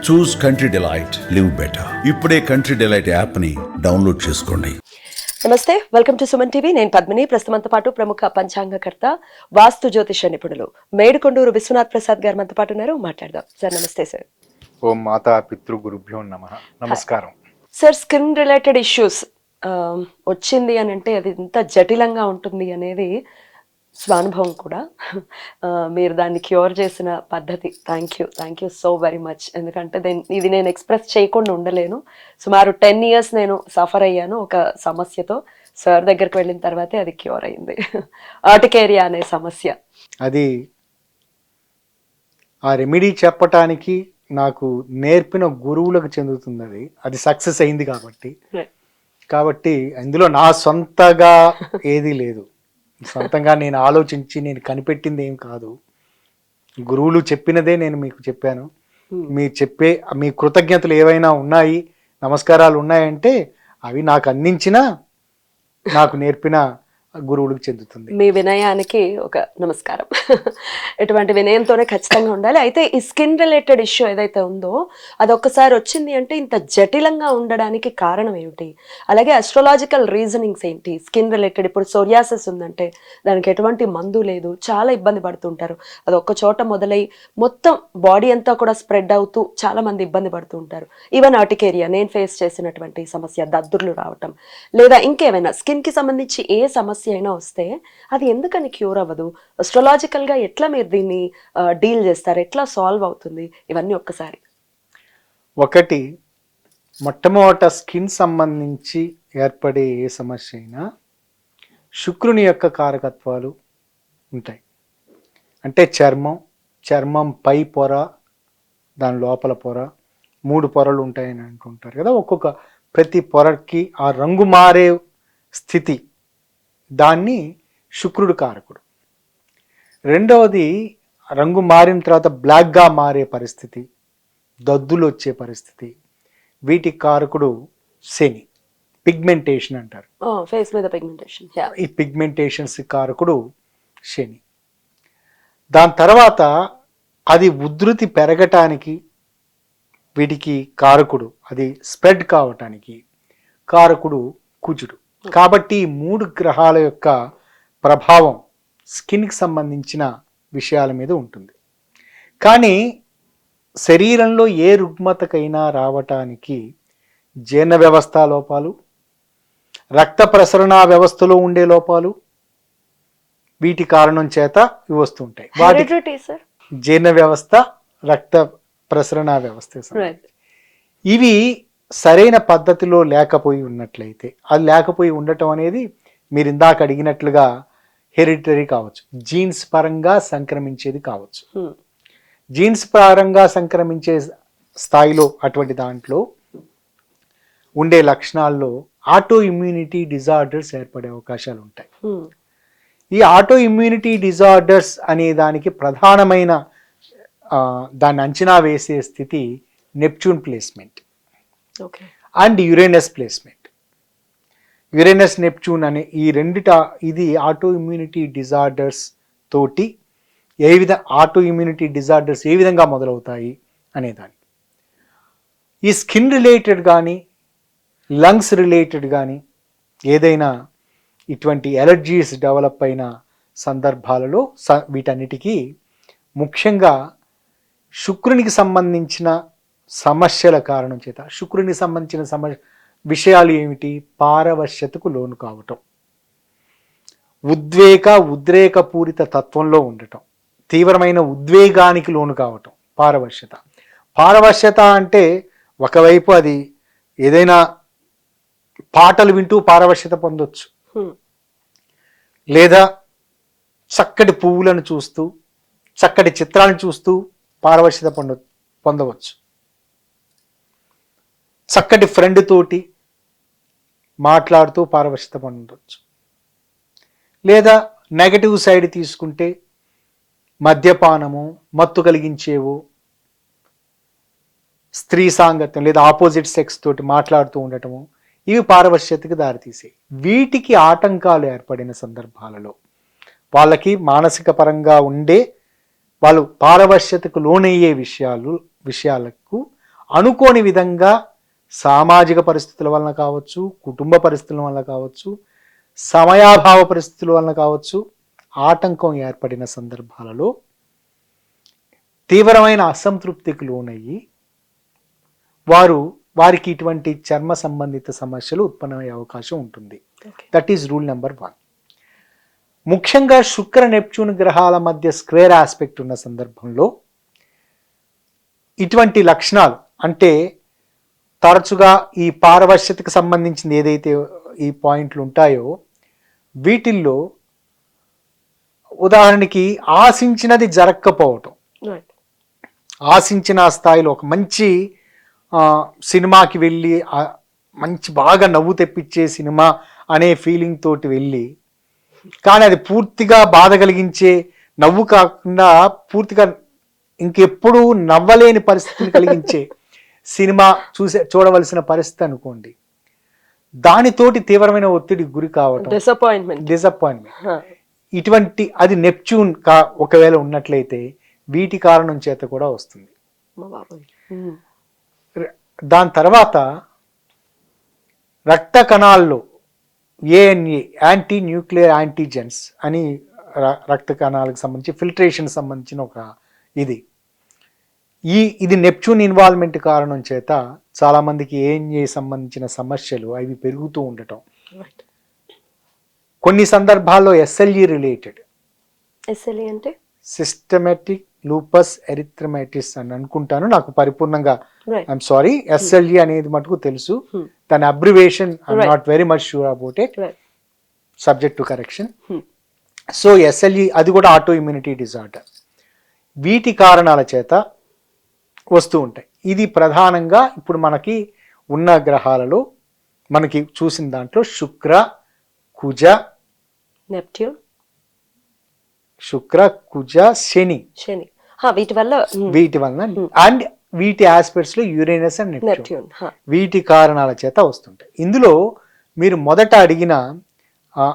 చూస్ country delight, live better. ఇప్పుడే country delight app ని download చేసుకోండి. నమస్తే, వెల్కమ్ టు సుమన్ టీవీ. నేను పద్మిని. ప్రస్తుతంతో పాటు ప్రముఖ పంచాంగకర్త, వాస్తు జ్యోతిష నిపుణులు మేడుకొండూరు విశ్వనాథ్ ప్రసాద్ గారు మనతో పాటు ఉన్నారు. మాట్లాడదాం సార్. నమస్తే సార్. ఓం మాతా పితృ గురుభ్యో నమః. నమస్కారం సార్. స్కిన్ రిలేటెడ్ ఇష్యూస్ వచ్చింది అని అంటే అది ఎంత జటిలంగా ఉంటుంది అనేది స్వానుభవం కూడా. మీరు దాన్ని క్యూర్ చేసిన పద్ధతి, thank you so very much. ఎందుకంటే ఇది నేను ఎక్స్ప్రెస్ చేయకుండా ఉండలేను. సుమారు 10 years నేను సఫర్ అయ్యాను ఒక సమస్యతో. సార్ దగ్గరికి వెళ్ళిన తర్వాతే అది క్యూర్ అయింది. ఆర్టికేరియా అనే సమస్య. అది ఆ రెమెడీ చెప్పటానికి నాకు నేర్పిన గురువులకు చెందుతుంది. అది సక్సెస్ అయింది కాబట్టి అందులో నా సొంతగా ఏదీ లేదు. సొంతంగా నేను ఆలోచించి నేను కనిపెట్టింది ఏం కాదు. గురువులు చెప్పినదే నేను మీకు చెప్పాను. మీ కృతజ్ఞతలు ఏవైనా ఉన్నాయి, నమస్కారాలు ఉన్నాయంటే అవి నాకు అందించిన, నాకు నేర్పిన గురువులకు చెందుతుంది. మీ వినయానికి ఒక నమస్కారం. ఎటువంటి వినయంతోనే ఖచ్చితంగా ఉండాలి. అయితే ఈ స్కిన్ రిలేటెడ్ ఇష్యూ ఏదైతే ఉందో అది ఒక్కసారి వచ్చింది అంటే ఇంత జటిలంగా ఉండడానికి కారణం ఏమిటి? అలాగే అస్ట్రాలజికల్ రీజనింగ్స్ ఏంటి? స్కిన్ రిలేటెడ్ ఇప్పుడు సోరియాసిస్ ఉందంటే దానికి ఎటువంటి మందు లేదు, చాలా ఇబ్బంది పడుతుంటారు. అది ఒక్క చోట మొదలై మొత్తం బాడీ అంతా కూడా స్ప్రెడ్ అవుతూ చాలా మంది ఇబ్బంది పడుతూ ఉంటారు. ఈవెన్ ఆర్టికేరియా, నేను ఫేస్ చేసినటువంటి సమస్య, దద్దుర్లు రావటం, లేదా ఇంకేమైనా స్కిన్ కి సంబంధించి ఏ సమస్య అయినా వస్తే అది ఎందుకని క్యూర్ అవ్వదు? అస్ట్రాలజికల్ గా ఎట్లా మీరు దీన్ని డీల్ చేస్తారు? ఎట్లా సాల్వ్ అవుతుంది? ఇవన్నీ ఒక్కసారి. ఒకటి, మొట్టమొదట స్కిన్ సంబంధించి ఏర్పడే ఏ సమస్య అయినా శుక్రుని యొక్క కారకత్వాలు ఉంటాయి. అంటే చర్మం పై పొర, దాని లోపల పొర, 3 పొరలు ఉంటాయని అంటుంటారు కదా. ప్రతి పొరకి ఆ రంగు మారే స్థితి, దాన్ని శుక్రుడు కారకుడు. రెండవది, రంగు మారిన తర్వాత బ్లాక్గా మారే పరిస్థితి, దద్దులు వచ్చే పరిస్థితి, వీటి కారకుడు శని. పిగ్మెంటేషన్ అంటారు, ఫేస్ మీద పిగ్మెంటేషన్. ఈ పిగ్మెంటేషన్స్ కారకుడు శని. దాని తర్వాత అది ఉధృతి పెరగటానికి వీటికి కారకుడు, అది స్ప్రెడ్ కావటానికి కారకుడు కుజుడు. కాబట్టి 3 గ్రహాల యొక్క ప్రభావం స్కిన్కి సంబంధించిన విషయాల మీద ఉంటుంది. కానీ శరీరంలో ఏ రుగ్మతకైనా రావటానికి జీర్ణ వ్యవస్థ లోపాలు, రక్త ప్రసరణ వ్యవస్థలో ఉండే లోపాలు, వీటి కారణం చేత ఇవి వస్తుంటాయి. జీర్ణ వ్యవస్థ, రక్త ప్రసరణ వ్యవస్థ, ఇవి సరైన పద్ధతిలో లేకపోయి ఉన్నట్లయితే, అది లేకపోయి ఉండటం అనేది మీరు ఇందాక అడిగినట్లుగా హెరిడిటరీ కావచ్చు, జీన్స్ పరంగా సంక్రమించేది కావచ్చు. జీన్స్ పరంగా సంక్రమించే స్థాయిలో అటువంటి దాంట్లో ఉండే లక్షణాల్లో ఆటో ఇమ్యూనిటీ డిజార్డర్స్ ఏర్పడే అవకాశాలు ఉంటాయి. ఈ ఆటో ఇమ్యూనిటీ డిజార్డర్స్ అనే దానికి ప్రధానమైన దాన్ని అంచనా వేసే స్థితి Neptune placement and Uranus placement. Uranus, Neptune అనే ఈ ఇది ఆటో ఇమ్యూనిటీ డిజార్డర్స్ తోటి ఆటో ఇమ్యూనిటీ డిజార్డర్స్ ఏ విధంగా మొదలవుతాయి అనేదాన్ని. ఈ స్కిన్ రిలేటెడ్ కానీ, లంగ్స్ రిలేటెడ్ కానీ ఏదైనా ఇటువంటి ఎలర్జీస్ డెవలప్ అయిన సందర్భాలలో వీటన్నిటికీ ముఖ్యంగా శుక్రునికి సంబంధించిన సమస్యల కారణం చేత, శుక్రునికి సంబంధించిన విషయాలు ఏమిటి? పారవశ్యతకు లోను కావటం, ఉద్రేకపూరిత తత్వంలో ఉండటం, తీవ్రమైన ఉద్వేగానికి లోను కావటం పారవశ్యత అంటే ఒకవైపు అది ఏదైనా పాటలు వింటూ పారవశ్యత పొందొచ్చు, లేదా చక్కటి పువ్వులను చూస్తూ, చక్కటి చిత్రాలను చూస్తూ పారవశ్యత పొందవచ్చు, చక్కటి ఫ్రెండ్ తోటి మాట్లాడుతూ పారవశ్యత పొందవచ్చు, లేదా నెగటివ్ సైడ్ తీసుకుంటే మద్యపానము, మత్తు కలిగించేవు, స్త్రీ సాంగత్యం లేదా ఆపోజిట్ సెక్స్ తోటి మాట్లాడుతూ ఉండటము, ఇవి పారవశ్యతకి దారితీసాయి. వీటికి ఆటంకాలు ఏర్పడిన సందర్భాలలో వాళ్ళకి మానసిక పరంగా ఉండే వాళ్ళు పారవశ్యతకు లోనయ్యే విషయాలకు అనుకోని విధంగా సామాజిక పరిస్థితుల వలన కావచ్చు, కుటుంబ పరిస్థితుల వలన కావచ్చు, సమయాభావ పరిస్థితుల వలన కావచ్చు, ఆటంకం ఏర్పడిన సందర్భాలలో తీవ్రమైన అసంతృప్తికి లోనయ్యి వారికి ఇటువంటి చర్మ సంబంధిత సమస్యలు ఉత్పన్నమయ్యే అవకాశం ఉంటుంది. That is rule number 1. ముఖ్యంగా శుక్ర నెప్ట్యూన్ గ్రహాల మధ్య స్క్వేర్ ఆస్పెక్ట్ ఉన్న సందర్భంలో ఇటువంటి లక్షణాలు, అంటే తరచుగా ఈ పారవశ్యతకు సంబంధించింది ఏదైతే ఈ పాయింట్లు ఉంటాయో వీటిల్లో ఉదాహరణకి ఆశించినది జరగకపోవటం, ఆశించిన స్థాయిలో ఒక మంచి సినిమాకి వెళ్ళి మంచి బాగా నవ్వు తెప్పించే సినిమా అనే ఫీలింగ్ తోటి వెళ్ళి, కానీ అది పూర్తిగా బాధ కలిగించే, నవ్వు కాకుండా పూర్తిగా ఇంకెప్పుడు నవ్వలేని పరిస్థితిని కలిగించే సినిమా చూడవలసిన పరిస్థితి అనుకోండి, దానితోటి తీవ్రమైన ఒత్తిడికి గురి కావటం, డిసప్పాయింట్మెంట్, ఇటువంటి అది నెప్ట్యూన్ ఒకవేళ ఉన్నట్లయితే వీటి కారణం చేత కూడా వస్తుంది. దాని తర్వాత రక్త కణాల్లో ఏఎన్ఏ, యాంటీ న్యూక్లియర్ యాంటీజెన్స్ అని రక్త కణాలకు సంబంధించి ఫిల్టరేషన్ సంబంధించిన ఒక ఇది నెప్ట్యూన్ ఇన్వాల్వ్మెంట్ కారణం చేత చాలా మందికి ఏఎన్ఏ సంబంధించిన సమస్యలు అవి పెరుగుతూ ఉండటం, కొన్ని సందర్భాల్లో ఎస్ఎల్ఈ రిలేటెడ్, అంటే సిస్టమాటిక్ లూపస్ ఎరిథ్రమైటిస్ అని అనుకుంటాను, నాకు పరిపూర్ణంగా ఐఎమ్ సారీ, ఎస్ఎల్ఈ అనేది మటుకు తెలుసు, దాని abbreviation I'm not very much sure about it, subject to correction. So SLE అది కూడా ఆటో ఇమ్యూనిటీ డిజార్డర్, వీటి కారణాల చేత వస్తూ ఉంటాయి. ఇది ప్రధానంగా ఇప్పుడు మనకి ఉన్న గ్రహాలలో మనకి చూసిన దాంట్లో శుక్ర, కుజ, నెప్ట్యూన్, శుక్ర, కుజ, శని, వీటి వలన అండ్ వీటి ఆస్పెక్ట్స్ లో యురేనస్ అండ్ నెప్ట్యూన్, వీటి కారణాల చేత వస్తుంటాయి. ఇందులో మీరు మొదట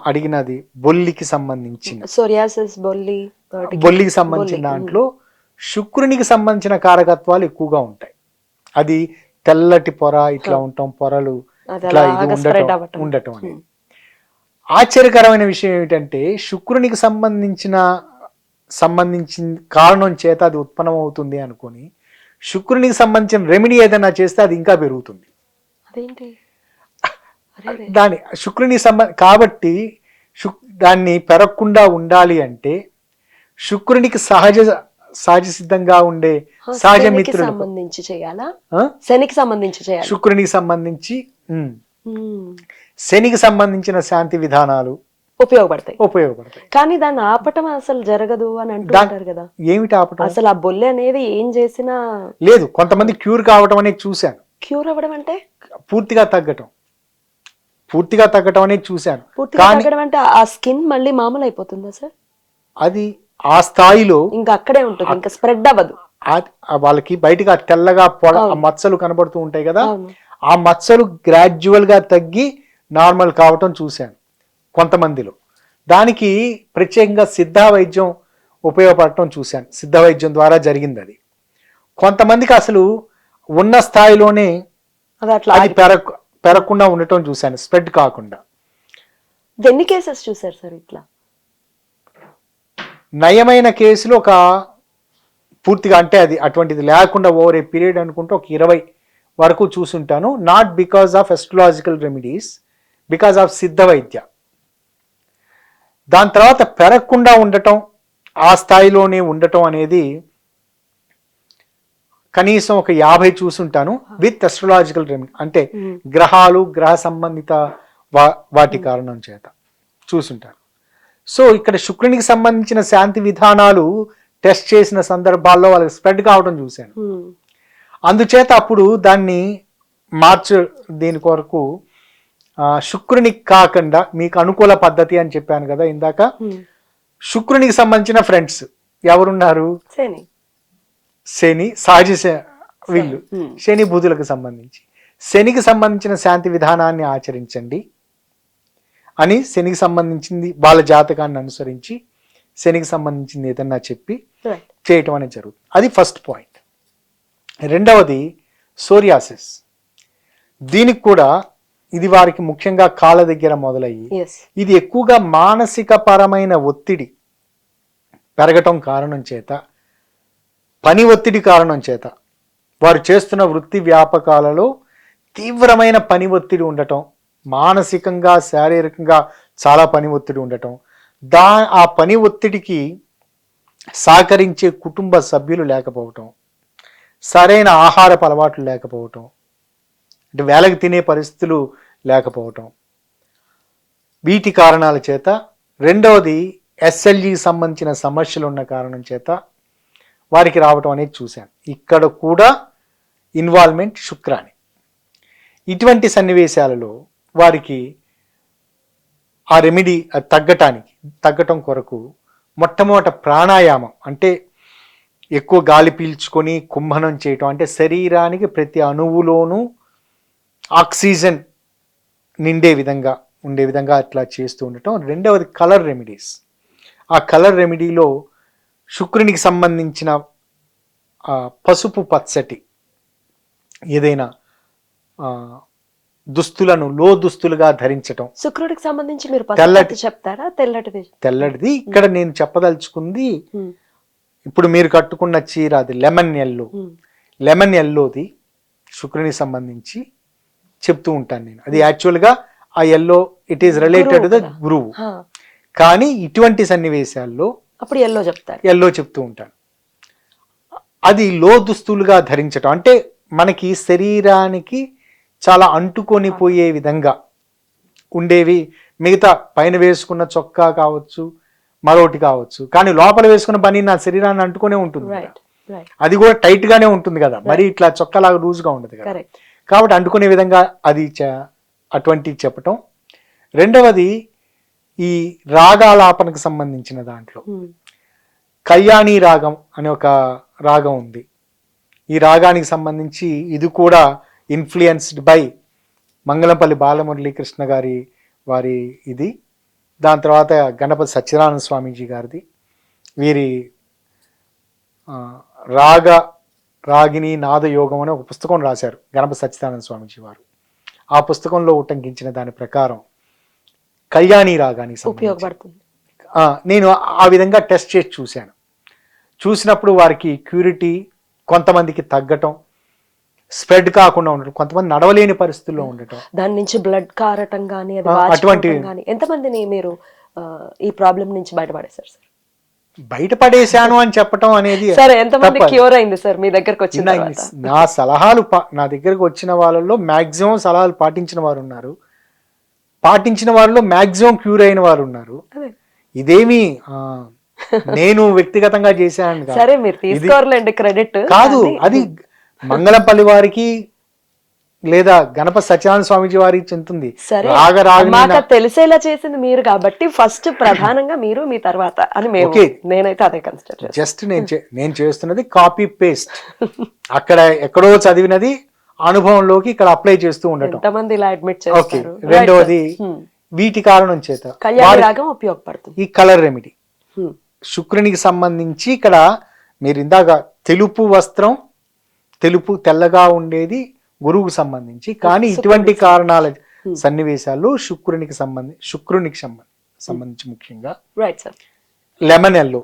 అడిగినది బొల్లికి సంబంధించిన, సోరియాసిస్, బొల్లికి సంబంధించిన దాంట్లో శుక్రునికి సంబంధించిన కారకత్వాలు ఎక్కువగా ఉంటాయి. అది తెల్లటి పొర ఇట్లా ఉంటాం, పొరలు ఇట్లా ఇది ఉండటం అనేది. ఆశ్చర్యకరమైన విషయం ఏమిటంటే శుక్రునికి సంబంధించిన కారణం చేత అది ఉత్పన్నం అవుతుంది అనుకొని శుక్రునికి సంబంధించిన రెమెడీ ఏదైనా చేస్తే అది ఇంకా పెరుగుతుంది. దాని శుక్రునికి కాబట్టి దాన్ని పెరగకుండా ఉండాలి అంటే శుక్రునికి సహజ సిద్ధంగా ఉండే సహజ మిత్రుడు సంబంధించి చేయాలా, శనికి సంబంధించి చేయాలి, శుక్రునికి సంబంధించి శనికి సంబంధించిన శాంతి విధానాలు ఉపయోగపడతాయి. కానీ దాన్ని ఆపటం అసలు జరగదు అని అంటారు కదా, ఏమిటి ఆపటం? అసలు ఆ బొల్లె అనేది ఏం చేసినా లేదు. కొంతమంది క్యూర్ కావటం అనేది చూశాను. క్యూర్ అవ్వడం అంటే పూర్తిగా తగ్గటం అనేది చూశాను. అంటే ఆ స్కిన్ మళ్ళీ మామూలు అయిపోతుందా సార్? అది ఆ స్థాయిలో ఇంకా అక్కడే ఉంటుంది, ఇంకా స్ప్రెడ్ అవ్వదు. వాళ్ళకి బయటగా తెల్లగా మచ్చలు కనబడుతూ ఉంటాయి కదా, ఆ మచ్చలు గ్రాడ్యువల్ గా తగ్గి నార్మల్ కావటం చూశాను కొంతమందిలో. దానికి ప్రత్యేకంగా సిద్ధ వైద్యం ఉపయోగపడటం చూశాను. సిద్ధ వైద్యం ద్వారా జరిగింది అది. కొంతమందికి అసలు ఉన్న స్థాయిలోనే అది పెరగకుండా ఉండటం చూశాను, స్ప్రెడ్ కాకుండా. ఎన్ని కేసెస్ చూసారు సార్ ఇట్లా? నయమైన కేసులు ఒక పూర్తిగా, అంటే అది అటువంటిది లేకుండా ఓవర్ ఏ పీరియడ్ అనుకుంటే ఒక 20 వరకు చూసుంటాను. Not because of astrological remedies, because of Siddha vaidya. దాని తర్వాత పెరగకుండా ఉండటం, ఆ స్థాయిలోనే ఉండటం అనేది కనీసం ఒక 50 చూసుంటాను విత్ ఎస్ట్రాలజికల్ రెమెడీ, అంటే గ్రహాలు గ్రహ సంబంధిత వాటి కారణం చేత చూసుంటాను. సో ఇక్కడ శుక్రునికి సంబంధించిన శాంతి విధానాలు టెస్ట్ చేసిన సందర్భాల్లో వాళ్ళకి స్ప్రెడ్ కావడం చూశాను. అందుచేత అప్పుడు దాన్ని దీని కొరకు శుక్రునికి కాకుండా మీకు అనుకూల పద్ధతి అని చెప్పాను కదా ఇందాక. శుక్రునికి సంబంధించిన ఫ్రెండ్స్ ఎవరున్నారు? శని, వీళ్ళు శని బుధులకు సంబంధించి శనికి సంబంధించిన శాంతి విధానాన్ని ఆచరించండి అని, శనికి సంబంధించింది వాళ్ళ జాతకాన్ని అనుసరించి శనికి సంబంధించింది ఏదన్నా చెప్పి చేయటం అనేది జరుగుతుంది. అది ఫస్ట్ పాయింట్. రెండవది సోరియాసిస్, దీనికి కూడా ఇది వారికి ముఖ్యంగా కాళ్ళ దగ్గర మొదలయ్యి ఎస్ ఇది ఎక్కువగా మానసిక పరమైన ఒత్తిడి పెరగటం కారణం చేత, పని ఒత్తిడి కారణం చేత, వారు చేస్తున్న వృత్తి వ్యాపకాలలో తీవ్రమైన పని ఒత్తిడి ఉండటం, మానసికంగా శారీరకంగా చాలా పని ఒత్తిడి ఉండటం, ఆ పని ఒత్తిడికి సహకరించే కుటుంబ సభ్యులు లేకపోవటం, సరైన ఆహారపు అలవాట్లు లేకపోవటం, అంటే వేళకి తినే పరిస్థితులు లేకపోవటం, వీటి కారణాల చేత. రెండవది ఎస్ఎల్జీకి సంబంధించిన సమస్యలు ఉన్న కారణం చేత వారికి రావటం అనేది చూశాను. ఇక్కడ కూడా ఇన్వాల్వ్మెంట్ శుక్రాని. ఇటువంటి సన్నివేశాలలో వారికి ఆ రెమెడీ తగ్గటం కొరకు మొట్టమొదట ప్రాణాయామం, అంటే ఎక్కువ గాలి పీల్చుకొని కుంభనం చేయటం, అంటే శరీరానికి ప్రతి అణువులోనూ ఆక్సిజన్ ఉండే విధంగా అట్లా చేస్తూ ఉండటం. రెండవది కలర్ రెమెడీస్. ఆ కలర్ రెమెడీలో శుక్రునికి సంబంధించిన పసుపు పచ్చటి ఏదైనా దుస్తులను దుస్తులుగా ధరించటం. శుక్రుడికి సంబంధించి మీరు తెల్లటి చెప్తారా? తెల్లటిది ఇక్కడ నేను చెప్పదలుచుకుంది, ఇప్పుడు మీరు కట్టుకున్న చీర అది లెమన్ ఎల్లోది శుక్రునికి సంబంధించి చెప్తూ ఉంటాను నేను. అది యాక్చువల్గా ఆ yellow it is related the గురువు, కానీ ఇటువంటి సన్నివేశాల్లో అప్పుడు ఎల్లో చెప్తూ ఉంటాను. అది దుస్తులుగా ధరించటం అంటే మనకి శరీరానికి చాలా అంటుకొని పోయే విధంగా ఉండేవి. మిగతా పైన వేసుకున్న చొక్కా కావచ్చు, మరొకటి కావచ్చు, కానీ లోపల వేసుకున్న పని నా శరీరాన్ని అంటుకునే ఉంటుంది. అది కూడా టైట్ గానే ఉంటుంది కదా, మరి ఇట్లా చొక్కాలాగా లూజ్గా ఉండదు కదా. కాబట్టి అంటుకునే విధంగా అది అటువంటివి చెప్పటం. రెండవది ఈ రాగాలాపనకు సంబంధించిన దాంట్లో కళ్యాణి రాగం అనే ఒక రాగం ఉంది. ఈ రాగానికి సంబంధించి ఇది కూడా ఇన్ఫ్లుయెన్స్డ్ బై మంగళంపల్లి బాలమురళీకృష్ణ వారి ఇది. దాని తర్వాత గణపతి సత్యనారాయణ స్వామీజీ గారిది. వీరి రాగిని నాదయోగం అనే ఒక పుస్తకం రాశారు గణపతి సత్యనారాయణ స్వామీజీ వారు. ఆ పుస్తకంలో ఉటంకించిన దాని ప్రకారం కళ్యాణి రాగానికి ఉపయోగపడుతుంది. నేను ఆ విధంగా టెస్ట్ చేసి చూసినప్పుడు వారికి క్యూరిటీ, కొంతమందికి తగ్గటం, స్ప్రెడ్ కాకుండా ఉండటం, కొంతమంది నడవలేని పరిస్థితుల్లో ఉండటం, దాని నుంచి బ్లడ్ కారటం కానీ అటువంటి. ఎంతమందిని మీరు ఈ ప్రాబ్లం నుంచి బయటపడేశారు సార్? బయటపడేశాను అని చెప్పటం అనేది సరే, ఎంతమంది క్యూర్ అయింది సార్ మీ దగ్గరకు వచ్చిన తర్వాత? నా సలహాలు నా దగ్గరకు వచ్చిన వాళ్ళలో మాక్సిమం సలహాలు పాటించిన వారు ఉన్నారు, పాటించిన వారిలో మాక్సిమం క్యూర్ అయిన వారు ఉన్నారు. ఇదేమి నేను వ్యక్తిగతంగా చేశాను సరే, మీరు తీసుకోవాలండి క్రెడిట్ కాదు. అది మంగళంపల్లి వారికి లేదా గణపతి సత్యనారాయణ స్వామీజీ వారికి చెందుతుంది. తెలిసేలా చేసింది మీరు కాబట్టి ఫస్ట్ ప్రధానంగా మీరు, మీ తర్వాత అని నేనైతే అదే కన్సిడర్. జస్ట్ నేను చేస్తున్నది కాపీ పేస్ట్. అక్కడ ఎక్కడో చదివినది అనుభవంలోకి ఇక్కడ అప్లై చేస్తూ ఉండటం. ఎంతమంది ఇలా అడ్మిట్ చేస్తారు. రెండవది వీటి కారణం చేత ఉపయోగపడుతుంది ఈ కలర్ రెమెడీ. శుక్రునికి సంబంధించి ఇక్కడ మీరు ఇందాక తెలుపు వస్త్రం, తెల్లగా ఉండేది గురువుకు సంబంధించి, కానీ ఇటువంటి కారణాల సన్నివేశాల్లో శుక్రునికి సంబంధించి ముఖ్యంగా లెమన్ ఎల్లో.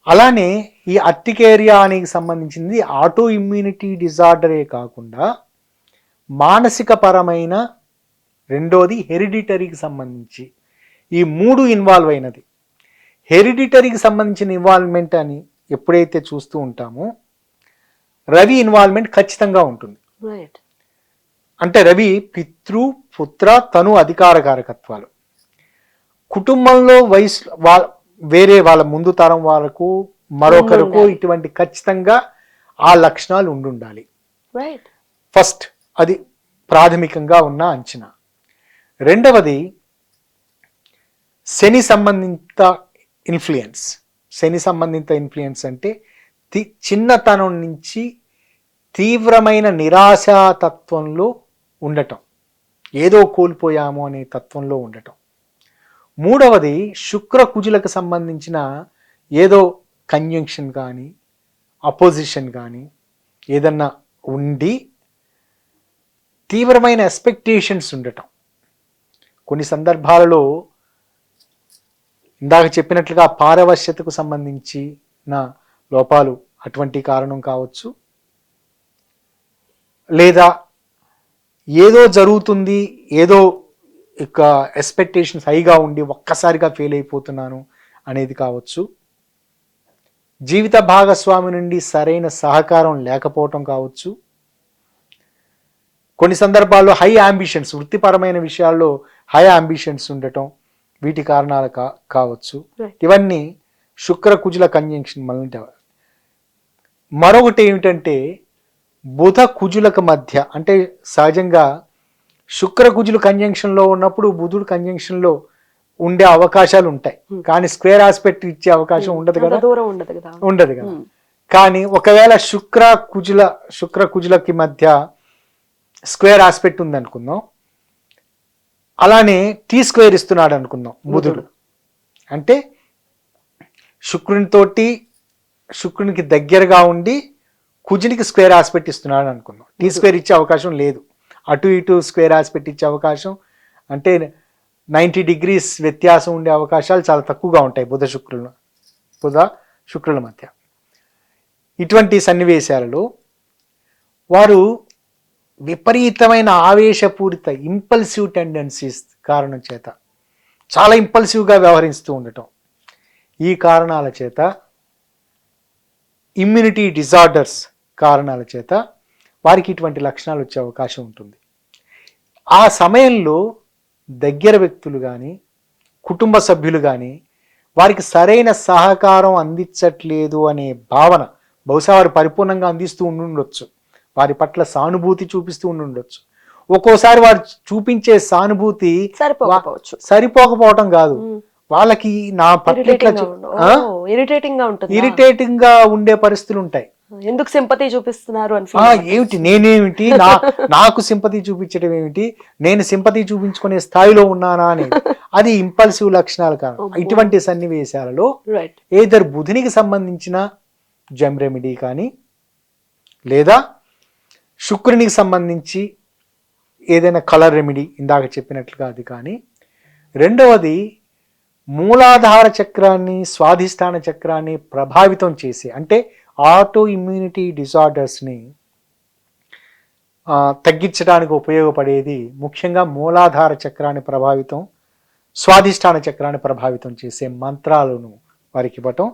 అలానే ఈ అర్టికేరియానికి సంబంధించింది ఆటో ఇమ్యూనిటీ డిజార్డరే కాకుండా మానసిక పరమైన, రెండోది హెరిడిటరీకి సంబంధించి, ఈ మూడు ఇన్వాల్వ్ అయినది. హెరిడిటరీకి సంబంధించిన ఇన్వాల్వ్మెంట్ అని ఎప్పుడైతే చూస్తూ ఉంటామో రవి ఇన్వాల్వ్మెంట్ ఖచ్చితంగా ఉంటుంది. అంటే రవి పితృ, పుత్ర, తను అధికార కారకత్వాలు. కుటుంబంలో వేరే వాళ్ళ ముందు తరం వాళ్ళకు మరొకరికి ఇటువంటి ఖచ్చితంగా ఆ లక్షణాలు ఉండాలి. ఫస్ట్ అది ప్రాథమికంగా ఉన్న అంచనా. రెండవది శని సంబంధిత ఇన్ఫ్లుయెన్స్ అంటే చిన్నతనం నుంచి తీవ్రమైన నిరాశాతత్వంలో ఉండటం, ఏదో కోల్పోయాము అనే తత్వంలో ఉండటం. మూడవది శుక్ర కుజులకు సంబంధించిన ఏదో కంజంక్షన్ కానీ అపోజిషన్ కానీ ఏదన్నా ఉండి తీవ్రమైన ఎక్స్పెక్టేషన్స్ ఉండటం, కొన్ని సందర్భాలలో ఇందాక చెప్పినట్లుగా పారవశ్యతకు సంబంధించిన లోపాలు అటువంటి కారణం కావచ్చు, లేదా ఏదో జరుగుతుంది, ఏదో ఇక ఎక్స్పెక్టేషన్స్ హైగా ఉండి ఒక్కసారిగా ఫెయిల్ అయిపోతున్నాను అనేది కావచ్చు, జీవిత భాగస్వామి నుండి సరైన సహకారం లేకపోవటం కావచ్చు, కొన్ని సందర్భాల్లో హై అంబిషన్స్, వృత్తిపరమైన విషయాల్లో హై అంబిషన్స్ ఉండటం, వీటి కారణాలు కావచ్చు. ఇవన్నీ శుక్ర కుజుల కంజంక్షన్ వల్ల. మరొకటి ఏమిటంటే బుధ కుజులకు మధ్య, అంటే సహజంగా శుక్ర కుజులు కంజంక్షన్లో ఉన్నప్పుడు బుధుడు కంజంక్షన్లో ఉండే అవకాశాలు ఉంటాయి, కానీ స్క్వేర్ ఆస్పెక్ట్ ఇచ్చే అవకాశం ఉండదు కదా, ఉండదు కదా. కానీ ఒకవేళ శుక్ర కుజులకి మధ్య స్క్వేర్ ఆస్పెక్ట్ ఉంది అనుకుందాం, అలానే టీ స్క్వేర్ ఇస్తున్నాడు అనుకుందాం బుధుడు, అంటే శుక్రునికి దగ్గరగా ఉండి కుజునికి స్క్వేర్ ఆస్పెక్ట్ ఇస్తున్నాడు అనుకుందాం. టీ స్క్వేర్ ఇచ్చే అవకాశం లేదు, అటు ఇటు స్క్వేర్ ఆస్పెక్ట్ ఇచ్చే అవకాశం అంటే 90 degrees వ్యత్యాసం ఉండే అవకాశాలు చాలా తక్కువగా ఉంటాయి బుధ శుక్రుల మధ్య. ఇటువంటి సన్నివేశాలలో వారు విపరీతమైన ఆవేశపూరిత ఇంపల్సివ్ టెండెన్సీస్ కారణం చేత చాలా ఇంపల్సివ్గా వ్యవహరిస్తూ ఉండటం, ఈ కారణాల చేత ఇమ్యూనిటీ డిజార్డర్స్ కారణాల చేత వారికి ఇటువంటి లక్షణాలు వచ్చే అవకాశం ఉంటుంది. ఆ సమయంలో దగ్గర వ్యక్తులు కానీ కుటుంబ సభ్యులు కానీ వారికి సరైన సహకారం అందించట్లేదు అనే భావన, బహుశా వారు పరిపూర్ణంగా అందిస్తూ ఉండొచ్చు, వారి పట్ల సానుభూతి చూపిస్తూ ఉండొచ్చు, ఒక్కోసారి వారు చూపించే సానుభూతి సరిపోకపోవటం కాదు, వాళ్ళకి నా పట్ల ఇరిటేటింగ్ గా ఉండే పరిస్థితులు ఉంటాయి. ఎందుకు సింపతి చూపిస్తున్నారు అని, ఏమిటి నేనేమిటి, నాకు సింపతి చూపించడం ఏమిటి, నేను సింపతి చూపించుకునే స్థాయిలో ఉన్నానా అని, అది ఇంపల్సివ్ లక్షణాలు కాదు. ఇటువంటి సన్నివేశాలలో ఏదర్ బుధునికి సంబంధించిన జమ్ రెమెడీ కానీ, లేదా శుక్రునికి సంబంధించి ఏదైనా కలర్ రెమెడీ ఇందాక చెప్పినట్లుగా అది కానీ, రెండవది మూలాధార చక్రాన్ని స్వాధిష్టాన చక్రాన్ని ప్రభావితం చేసే, అంటే ఆటో ఇమ్యూనిటీ డిజార్డర్స్ని తగ్గించడానికి ఉపయోగపడేది ముఖ్యంగా మూలాధార చక్రాన్ని ప్రభావితం, స్వాధిష్టాన చక్రాన్ని ప్రభావితం చేసే మంత్రాలను వారికి ఇవ్వటం,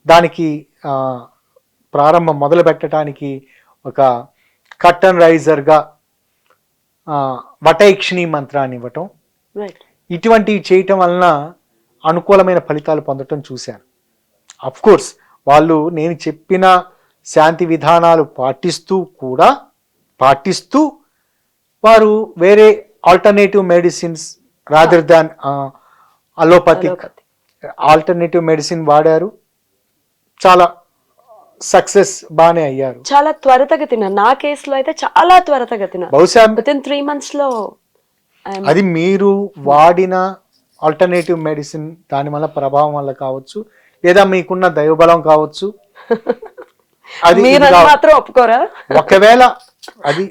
దానికి ప్రారంభం మొదలు పెట్టడానికి ఒక కర్టన్ రైజర్గా వటైక్షిణి మంత్రాన్ని ఇవ్వటం, ఇటువంటివి చేయటం వలన అనుకూలమైన ఫలితాలు పొందటం చూశాను. అఫ్ కోర్స్ వాళ్ళు నేను చెప్పిన శాంతి విధానాలు పాటిస్తూ వారు వేరే alternative medicines rather than allopathic alternative medicine వాడారు, చాలా సక్సెస్ బాగానే అయ్యారు. చాలా త్వరితగతిన, నా కేసులో అయితే చాలా త్వరితగతిన, బహుశా వితిన్ 3 months లో. అది మీరు వాడిన ఆల్టర్నేటివ్ మెడిసిన్ దాని వల్ల ప్రభావం వల్ల కావచ్చు, లేదా మీకున్న దైవబలం కావచ్చు. అది మాత్రం ఒప్పుకోరా? ఒకవేళ అది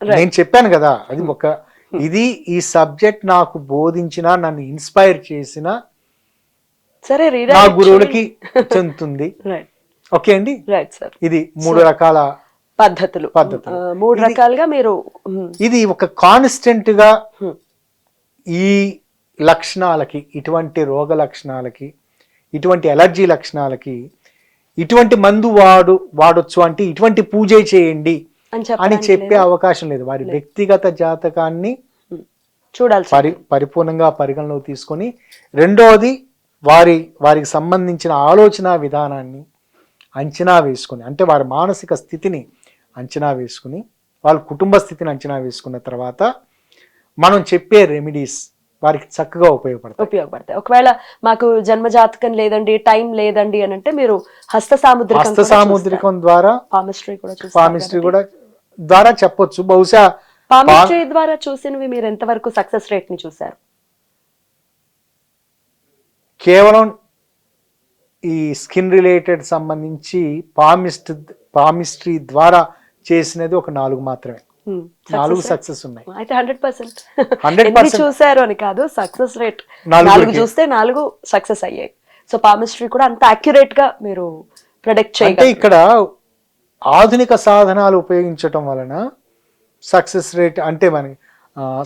నేను చెప్పాను కదా, అది ఇది ఈ సబ్జెక్ట్ నాకు బోధించిన, నన్ను ఇన్స్పైర్ చేసిన సరే నా గురువులకి చెందుతుంది. ఓకే అండి, ఇది 3 రకాల పద్ధతులు 3 రకాలుగా మీరు ఇది ఒక కాన్స్టెంట్ గా ఈ లక్షణాలకి, ఇటువంటి రోగ లక్షణాలకి, ఇటువంటి ఎలర్జీ లక్షణాలకి ఇటువంటి మందు వాడొచ్చు అంటే ఇటువంటి పూజ చేయండి అని చెప్పే అవకాశం లేదు. వారి వ్యక్తిగత జాతకాన్ని చూడాలి, పరిపూర్ణంగా పరిగణలోకి తీసుకొని, రెండోది వారికి సంబంధించిన ఆలోచన విధానాన్ని అంచనా వేసుకుని, అంటే వారి మానసిక స్థితిని అంచనా వేసుకుని, వాళ్ళ కుటుంబ స్థితిని అంచనా వేసుకున్న తర్వాత మనం చెప్పే రెమెడీస్ వారికి చక్కగా ఉపయోగపడతాయి. ఒకవేళ మాకు జన్మ జాతకం లేదండి, టైం లేదండి అని అంటే మీరు హస్త సాముద్రికం ద్వారా, పామిస్ట్రీ కూడా ద్వారా చెప్పొచ్చు. బహుశా పామిస్ట్రీ ద్వారా చూసినవి మీరు ఎంతవరకు సక్సెస్ రేట్ ని చూసారు? కేవలం ఈ స్కిన్ రిలేటెడ్ సంబంధించి పామిస్ట్రీ ద్వారా చేసినది ఒక 4 మాత్రమే. 4 సక్సెస్ ఉన్నాయి. అయితే 100%. 100% చూసారు అని కాదు, సక్సెస్ రేట్ 4 4 చూస్తే 4 సక్సెస్ అయ్యాయి. సో పామిస్ట్రీ కూడా అంత అక్యురేట్ గా మీరు ప్రొడక్ట్ అంటే చేయగలరు. ఇక్కడ ఆధునిక సాధనాలు ఉపయోగించటం వలన సక్సెస్ రేట్ అంటే మనకి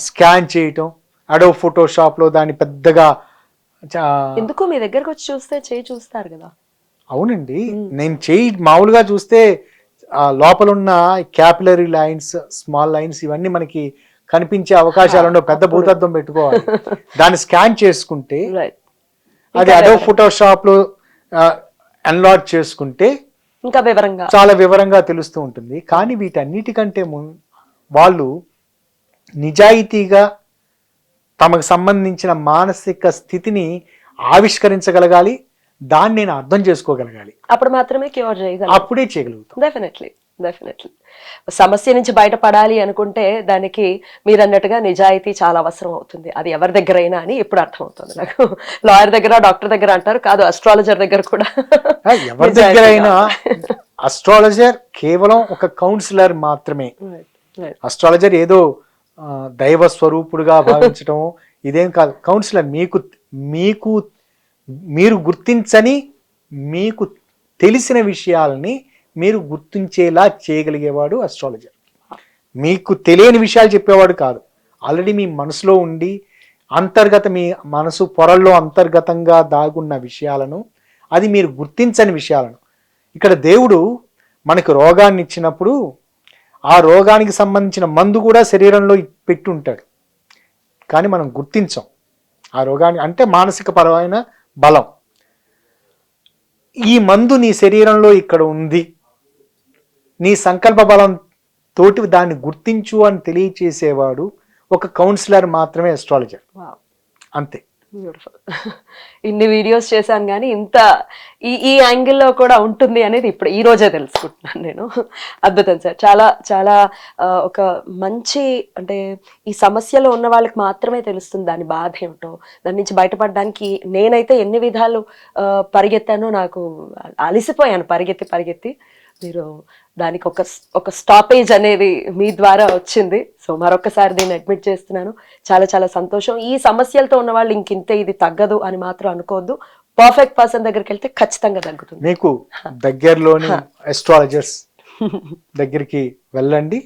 స్కాన్ చేయటం, అడో ఫోటోషాప్ లో దాన్ని పెద్దగా ఎందుకు మీ దగ్గరకు వచ్చి చూస్తే చేయి చూస్తారు కదా. అవునండి, నేను చేయి మామూలుగా చూస్తే లోపల ఉన్న క్యాపిలరీ లైన్స్, స్మాల్ లైన్స్ ఇవన్నీ మనకి కనిపించే అవకాశాలను పెద్ద భూతత్వం పెట్టుకోవాలి. దాన్ని స్కాన్ చేసుకుంటే రైట్, అది అడో ఫోటోషాప్ లో అన్లాడ్ చేసుకుంటే ఇంకా వివరంగా చాలా వివరంగా తెలుస్తూ ఉంటుంది. కానీ వీటన్నిటికంటే వాళ్ళు నిజాయితీగా తమకు సంబంధించిన మానసిక స్థితిని ఆవిష్కరించగలగాలి, దాన్ని నేను అర్థం చేసుకోగలగాలి. అప్పుడు మాత్రమే క్యూర్ చేయగలరు. అప్పుడే చేయగలుగుతాం. డెఫినెట్లీ. సమస్య నుంచి బయటపడాలి అనుకుంటే దానికి మీరు అన్నట్టుగా నిజాయితీ చాలా అవసరం అవుతుంది. అది ఎవరి దగ్గర అయినా అని ఇప్పుడు అర్థమవుతుంది నాకు. లాయర్ దగ్గర, డాక్టర్ దగ్గర అంటారు, కాదు అస్ట్రాలజర్ దగ్గర కూడా. ఎవరి దగ్గర అయినా అస్ట్రాలజర్ కేవలం ఒక కౌన్సిలర్ మాత్రమే. అస్ట్రాలజర్ ఏదో దైవ స్వరూపుడుగా భావించడం ఇదేం కాదు. కౌన్సిలర్ మీరు గుర్తించని, మీకు తెలిసిన విషయాలని మీరు గుర్తించేలా చేయగలిగేవాడు అస్ట్రాలజర్. మీకు తెలియని విషయాలు చెప్పేవాడు కాదు. ఆల్రెడీ మీ మనసులో ఉండి మీ మనసు పొరల్లో అంతర్గతంగా దాగున్న విషయాలను, అది మీరు గుర్తించని విషయాలను. ఇక్కడ దేవుడు మనకు రోగాన్ని ఇచ్చినప్పుడు ఆ రోగానికి సంబంధించిన మందు కూడా శరీరంలో పెట్టి ఉంటాడు, కానీ మనం గుర్తించం. ఆ రోగాన్ని అంటే మానసిక పరమైన బలం, ఈ మందు నీ శరీరంలో ఇక్కడ ఉంది, నీ సంకల్ప బలం తోటి దాన్ని గుర్తించు అని తెలియచేసేవాడు ఒక కౌన్సిలర్ మాత్రమే అస్ట్రాలజర్. అంతే. బ్యూటిఫుల్. ఇన్ని వీడియోస్ చేశాను కానీ ఇంత ఈ యాంగిల్లో కూడా ఉంటుంది అనేది ఇప్పుడు ఈ రోజే తెలుసుకుంటున్నాను నేను. అద్భుతం సార్. చాలా చాలా ఒక మంచి, అంటే ఈ సమస్యలో ఉన్న వాళ్ళకి మాత్రమే తెలుస్తుంది దాని బాధ ఏమిటో. దాని నుంచి బయటపడడానికి నేనైతే ఎన్ని విధాలు పరిగెత్తానో, నాకు అలసిపోయాను పరిగెత్తి. మీరు దానికి ఒక స్టాపేజ్ అనేది మీ ద్వారా వచ్చింది. సో మరొకసారి దీన్ని అడ్మిట్ చేస్తున్నాను. చాలా చాలా సంతోషం. ఈ సమస్యలతో ఉన్న వాళ్ళు ఇంకింతే, ఇది తగ్గదు అని మాత్రం అనుకోవద్దు. పర్ఫెక్ట్ పర్సన్ దగ్గరికి వెళ్తే ఖచ్చితంగా తగ్గుతుంది. మీకు దగ్గరలోని అస్ట్రాలజర్స్ దగ్గరికి వెళ్ళండి,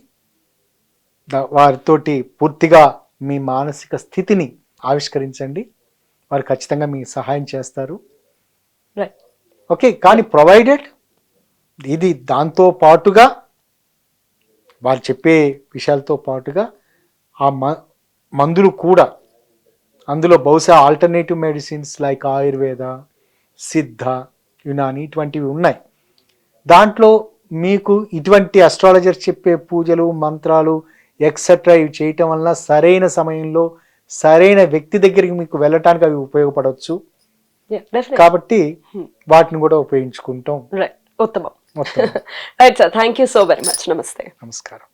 వారితోటి పూర్తిగా మీ మానసిక స్థితిని ఆవిష్కరించండి. వారు ఖచ్చితంగా మీకు సహాయం చేస్తారు. ఓకే, కానీ ప్రొవైడెడ్ ఇది దాంతో పాటుగా వారు చెప్పే విషయాలతో పాటుగా ఆ మందులు కూడా, అందులో బహుశా ఆల్టర్నేటివ్ మెడిసిన్స్ లైక్ ఆయుర్వేద, సిద్ధ, యునాని ఇటువంటివి ఉన్నాయి. దాంట్లో మీకు ఇటువంటి అస్ట్రాలజర్ చెప్పే పూజలు, మంత్రాలు ఎక్సెట్రా ఇవి చేయటం వల్ల సరైన సమయంలో సరైన వ్యక్తి దగ్గరికి మీకు వెళ్ళటానికి అవి ఉపయోగపడవచ్చు. కాబట్టి వాటిని కూడా ఉపయోగించుకుంటాం. ఉత్తమం. Right sir, thank you so very much. నమస్తే. నమస్కారం.